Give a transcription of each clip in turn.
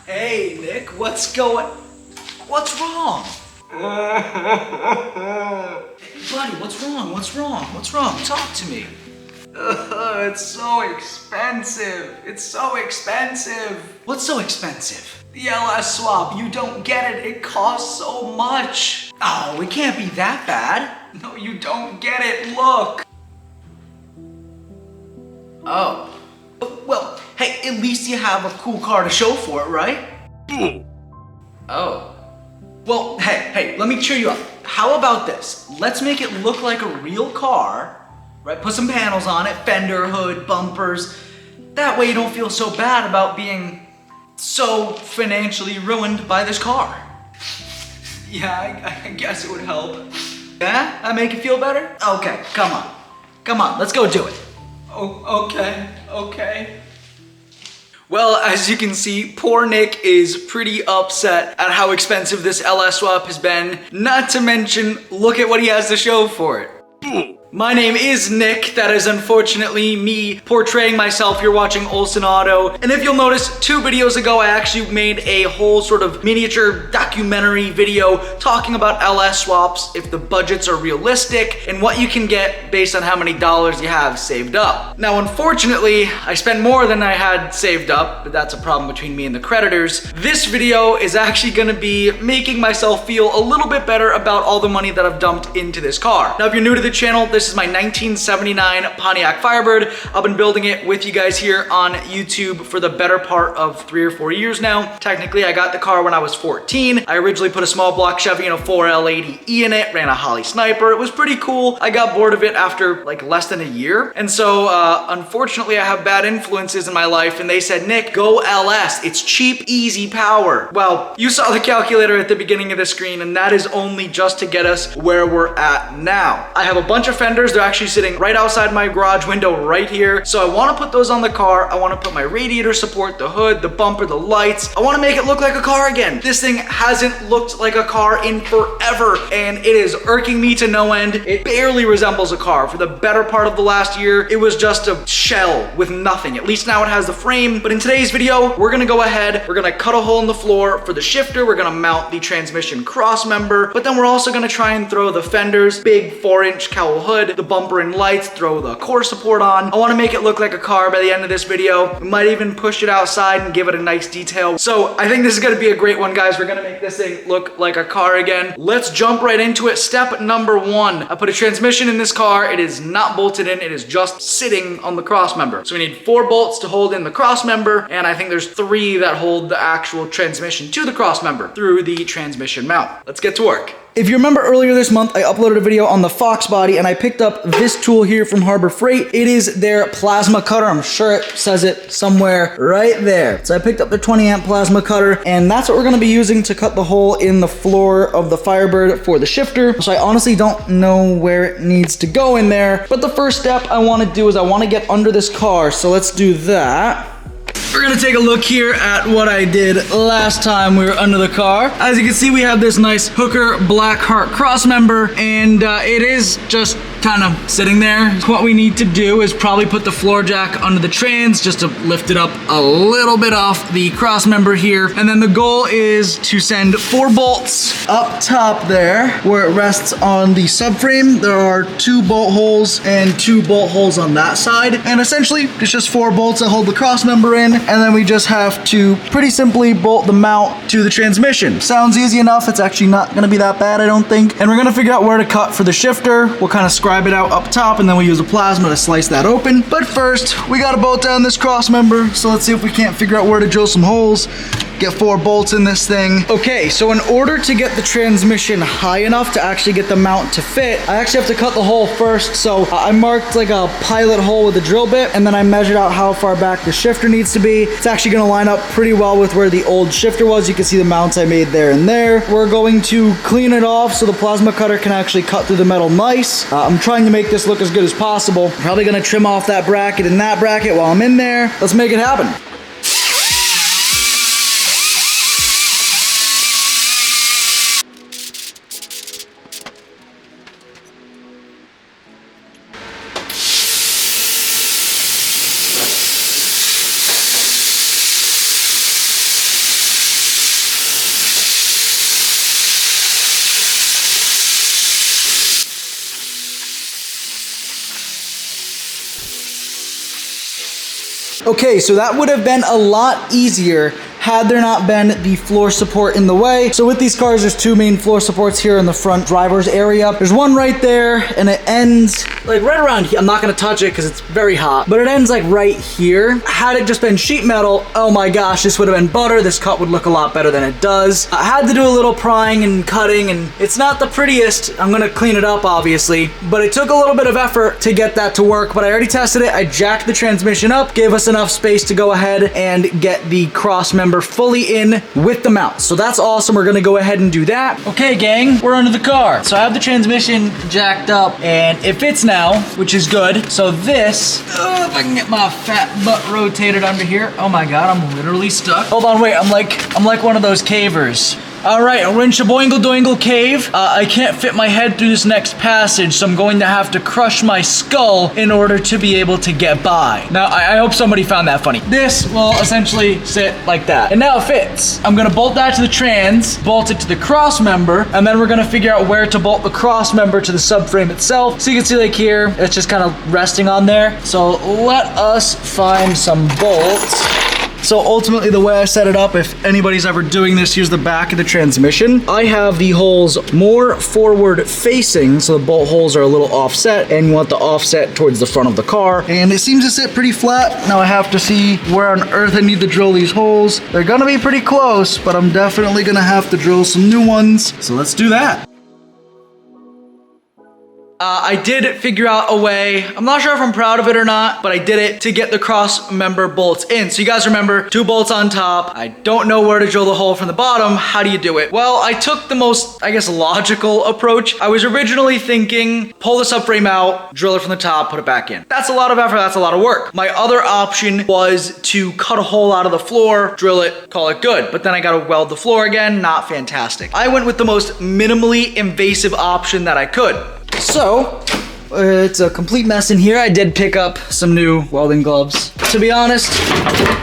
Hey, Nick, what's wrong? Buddy, what's wrong? Talk to me. It's so expensive. What's so expensive? The LS swap, you don't get it. It costs so much. Oh, it can't be that bad. No, you don't get it. Look. Oh. Well, hey, at least you have a cool car to show for it, right? Oh. Well, hey, let me cheer you up. How about this? Let's make it look like a real car, right? Put some panels on it, fender, hood, bumpers. That way you don't feel so bad about being so financially ruined by this car. Yeah, I guess it would help. Yeah? That make you feel better? Okay, come on, let's go do it. Oh, okay. Well, as you can see, poor Nick is pretty upset at how expensive this LS swap has been. Not to mention, look at what he has to show for it. My name is Nick. That is unfortunately me portraying myself here watching Olsen Auto. And if you'll notice, 2 videos ago, I actually made a whole sort of miniature documentary video talking about LS swaps, if the budgets are realistic, and what you can get based on how many dollars you have saved up. Now, unfortunately, I spent more than I had saved up, but that's a problem between me and the creditors. This video is actually gonna be making myself feel a little bit better about all the money that I've dumped into this car. Now, if you're new to the channel, this is my 1979 Pontiac Firebird. I've been building it with you guys here on YouTube for the better part of 3 or 4 years now. Technically, I got the car when I was 14. I originally put a small block Chevy and a 4L80E in it, ran a Holly Sniper. It was pretty cool. I got bored of it after like less than a year. And so, unfortunately, I have bad influences in my life, and they said, Nick, go LS. It's cheap, easy power. Well, you saw the calculator at the beginning of the screen, and that is only just to get us where we're at now. I have a bunch of fenders. They're actually sitting right outside my garage window right here. So I want to put those on the car. I want to put my radiator support, the hood, the bumper, the lights. I want to make it look like a car again. This thing hasn't looked like a car in forever, and it is irking me to no end. It barely resembles a car. For the better part of the last year, it was just a shell with nothing. At least now it has the frame. But in today's video, we're gonna go ahead, we're gonna cut a hole in the floor for the shifter. We're gonna mount the transmission cross member, but then we're also gonna try and throw the fenders, big 4-inch cowl hood, the bumper and lights, throw the core support on. I want to make it look like a car by the end of this video. We might even push it outside and give it a nice detail. So I think this is going to be a great one, guys. We're going to make this thing look like a car again. Let's jump right into it. Step number 1. I put a transmission in this car. It is not bolted in. It is just sitting on the cross member. So we need 4 bolts to hold in the cross member, and I think there's 3 that hold the actual transmission to the cross member through the transmission mount. Let's get to work. If you remember earlier this month, I uploaded a video on the Fox body, and I picked up this tool here from Harbor Freight. It is their plasma cutter. I'm sure it says it somewhere right there. So I picked up the 20 amp plasma cutter, and that's what we're gonna be using to cut the hole in the floor of the Firebird for the shifter. So I honestly don't know where it needs to go in there, but the first step I wanna do is I wanna get under this car. So let's do that. We're gonna take a look here at what I did last time we were under the car. As you can see, we have this nice Hooker Blackheart cross member, and it is just kind of sitting there. What we need to do is probably put the floor jack under the trans just to lift it up a little bit off the cross member here. And then the goal is to send 4 bolts up top there where it rests on the subframe. There are 2 bolt holes and 2 bolt holes on that side. And essentially, it's just 4 bolts that hold the cross member in. And then we just have to pretty simply bolt the mount to the transmission. Sounds easy enough. It's actually not gonna be that bad, I don't think. And we're gonna figure out where to cut for the shifter. We'll kind of scribe it out up top, and then we'll use a plasma to slice that open. But first, we gotta bolt down this cross member. So let's see if we can't figure out where to drill some holes. Get 4 bolts in this thing. Okay, so in order to get the transmission high enough to actually get the mount to fit, I actually have to cut the hole first. So I marked like a pilot hole with a drill bit, and then I measured out how far back the shifter needs to be. It's actually gonna line up pretty well with where the old shifter was. You can see the mounts I made there and there. We're going to clean it off so the plasma cutter can actually cut through the metal nice. I'm trying to make this look as good as possible. Probably gonna trim off that bracket and that bracket while I'm in there. Let's make it happen. Okay, so that would have been a lot easier had there not been the floor support in the way. So with these cars, there's two main floor supports here in the front driver's area. There's one right there, and it ends like right around here. I'm not gonna touch it because it's very hot, but it ends like right here. Had it just been sheet metal, oh my gosh, this would have been butter. This cut would look a lot better than it does. I had to do a little prying and cutting, and it's not the prettiest. I'm gonna clean it up, obviously, but it took a little bit of effort to get that to work, but I already tested it. I jacked the transmission up, gave us enough space to go ahead and get the cross member fully in with the mount. So that's awesome. We're gonna go ahead and do that. Okay, gang, we're under the car. So I have the transmission jacked up and it fits now, which is good. So this, if I can get my fat butt rotated under here. Oh my God, I'm literally stuck. Hold on, wait, I'm like one of those cavers. All right, we're in Shaboingle Doingle Cave. I can't fit my head through this next passage, so I'm going to have to crush my skull in order to be able to get by. Now, I hope somebody found that funny. This will essentially sit like that. And now it fits. I'm gonna bolt that to the trans, bolt it to the cross member, and then we're gonna figure out where to bolt the cross member to the subframe itself. So you can see like here, it's just kind of resting on there. So let us find some bolts. So ultimately the way I set it up, if anybody's ever doing this, here's the back of the transmission. I have the holes more forward facing, so the bolt holes are a little offset, and you want the offset towards the front of the car. And it seems to sit pretty flat. Now I have to see where on earth I need to drill these holes. They're gonna be pretty close, but I'm definitely gonna have to drill some new ones. So let's do that. I did figure out a way, I'm not sure if I'm proud of it or not, but I did it to get the cross member bolts in. So you guys remember, 2 bolts on top. I don't know where to drill the hole from the bottom. How do you do it? Well, I took the most, I guess, logical approach. I was originally thinking, pull the subframe out, drill it from the top, put it back in. That's a lot of effort, that's a lot of work. My other option was to cut a hole out of the floor, drill it, call it good. But then I gotta weld the floor again, not fantastic. I went with the most minimally invasive option that I could. So, it's a complete mess in here. I did pick up some new welding gloves. To be honest,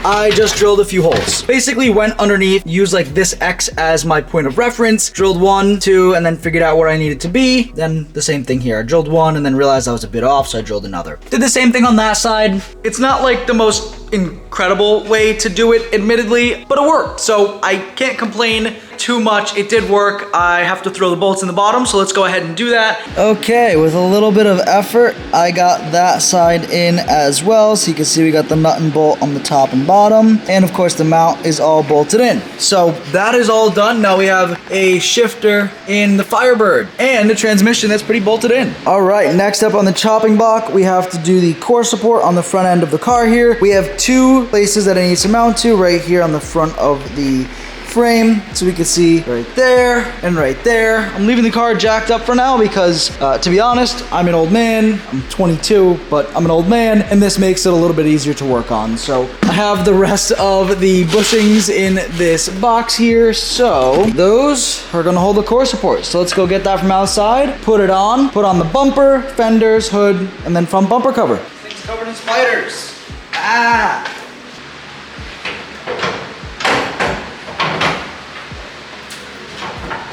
I just drilled a few holes. Basically went underneath, used like this X as my point of reference, drilled 1, 2, and then figured out where I needed to be. Then the same thing here. I drilled 1 and then realized I was a bit off, so I drilled another. Did the same thing on that side. It's not like the most incredible way to do it, admittedly, but it worked. So I can't complain too much. It did work. I have to throw the bolts in the bottom, so let's go ahead and do that. Okay, with a little bit of effort, I got that side in as well. So you can see we got the nut and bolt on the top and bottom. And of course the mount is all bolted in. So that is all done. Now we have a shifter in the Firebird and the transmission that's pretty bolted in. All right, next up on the chopping block, we have to do the core support on the front end of the car here. We have 2 places that I need to mount to right here on the front of the frame, so we can see right there and right there. I'm leaving the car jacked up for now because to be honest, I'm an old man. I'm 22, but I'm an old man, and this makes it a little bit easier to work on. So I have the rest of the bushings in this box here, so those are gonna hold the core support. So let's go get that from outside, put it on, put on the bumper, fenders, hood, and then front bumper cover. This thing's covered in spiders. Ah!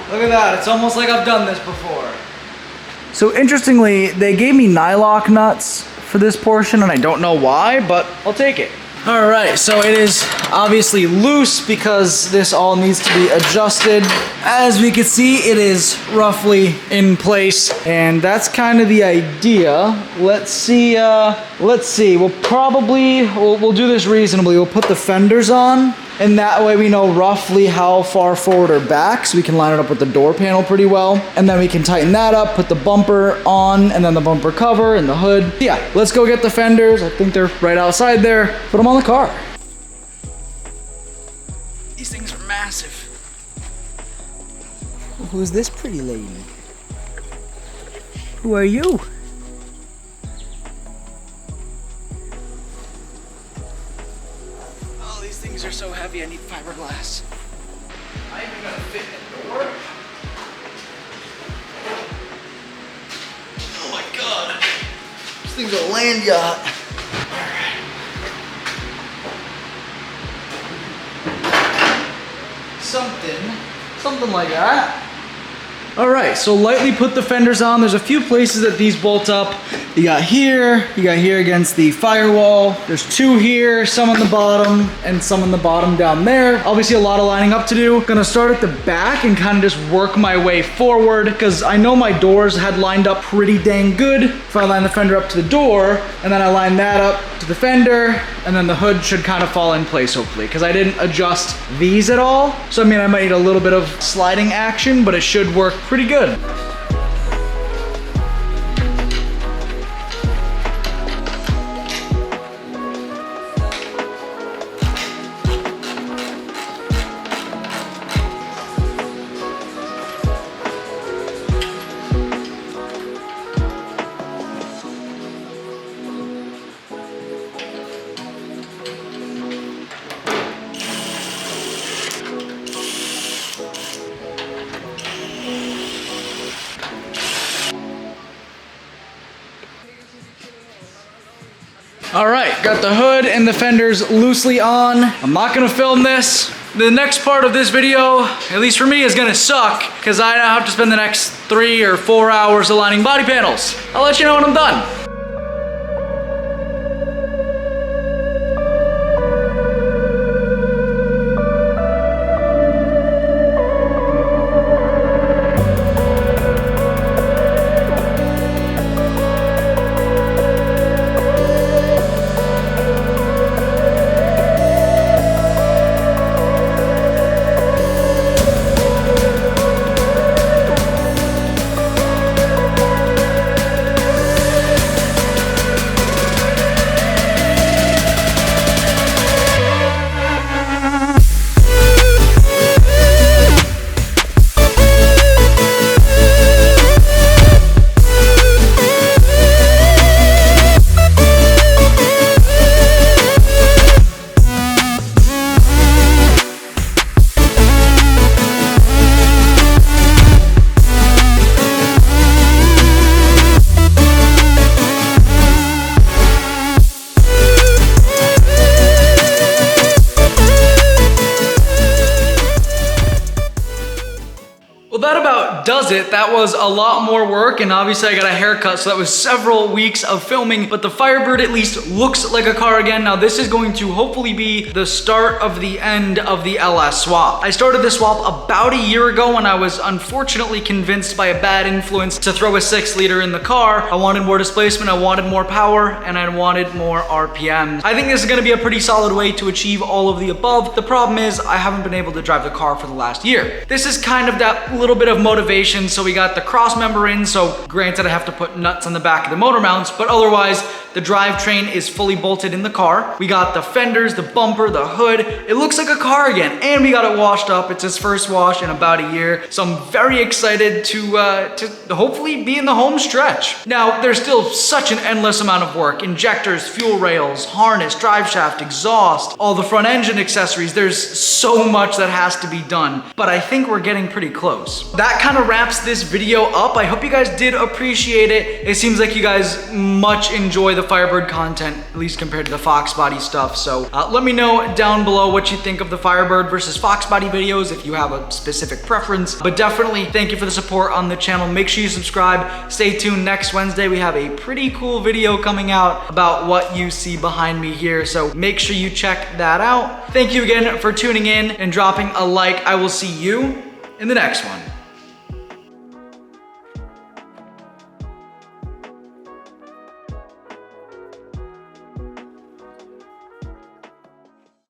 Look at that, it's almost like I've done this before. So interestingly, they gave me nylock nuts for this portion, and I don't know why, but I'll take it. All right, so it is obviously loose because this all needs to be adjusted. As we can see, it is roughly in place, and that's kind of the idea. Let's see, we'll do this reasonably. We'll put the fenders on, and that way we know roughly how far forward or back, so we can line it up with the door panel pretty well. And then we can tighten that up, put the bumper on, and then the bumper cover and the hood. Yeah, let's go get the fenders. I think they're right outside there. Put them on the car. These things are massive. Who's this pretty lady? Who are you? Oh, these things are so heavy, I need fiberglass. Am I even gonna fit in the door? Oh my god. This thing's a land yacht. Something like that. All right, so lightly put the fenders on. There's a few places that these bolt up You got here against the firewall. There's two here, some on the bottom, and some on the bottom down there. Obviously a lot of lining up to do. Gonna start at the back and kind of just work my way forward, because I know my doors had lined up pretty dang good. If I line the fender up to the door, and then I line that up to the fender, and then the hood should kind of fall in place, hopefully, because I didn't adjust these at all. So I mean, I might need a little bit of sliding action, but it should work pretty good. All right, got the hood and the fenders loosely on. I'm not gonna film this. The next part of this video, at least for me, is gonna suck, because I have to spend the next 3 or 4 hours aligning body panels. I'll let you know when I'm done. Well, that about does it. That was a lot more work, and obviously I got a haircut, so that was several weeks of filming, but the Firebird at least looks like a car again. Now this is going to hopefully be the start of the end of the LS swap. I started this swap about a year ago when I was unfortunately convinced by a bad influence to throw a 6-liter in the car. I wanted more displacement, I wanted more power, and I wanted more RPMs. I think this is gonna be a pretty solid way to achieve all of the above. The problem is I haven't been able to drive the car for the last year. This is kind of that little bit of motivation. So we got the cross member in, so granted I have to put nuts on the back of the motor mounts, but otherwise the drivetrain is fully bolted in the car. We got the fenders, the bumper, the hood. It looks like a car again, and we got it washed up. It's his first wash in about a year, so I'm very excited to hopefully be in the home stretch. Now, there's still such an endless amount of work. Injectors, fuel rails, harness, drive shaft, exhaust, all the front engine accessories. There's so much that has to be done, but I think we're getting pretty close. That kind of wraps this video up. I hope you guys did appreciate it. It seems like you guys much enjoy the Firebird content, at least compared to the Fox Body stuff. So let me know down below what you think of the Firebird versus Fox Body videos, if you have a specific preference. But definitely thank you for the support on the channel. Make sure you subscribe. Stay tuned. Next Wednesday, we have a pretty cool video coming out about what you see behind me here. So make sure you check that out. Thank you again for tuning in and dropping a like. I will see you in the next one.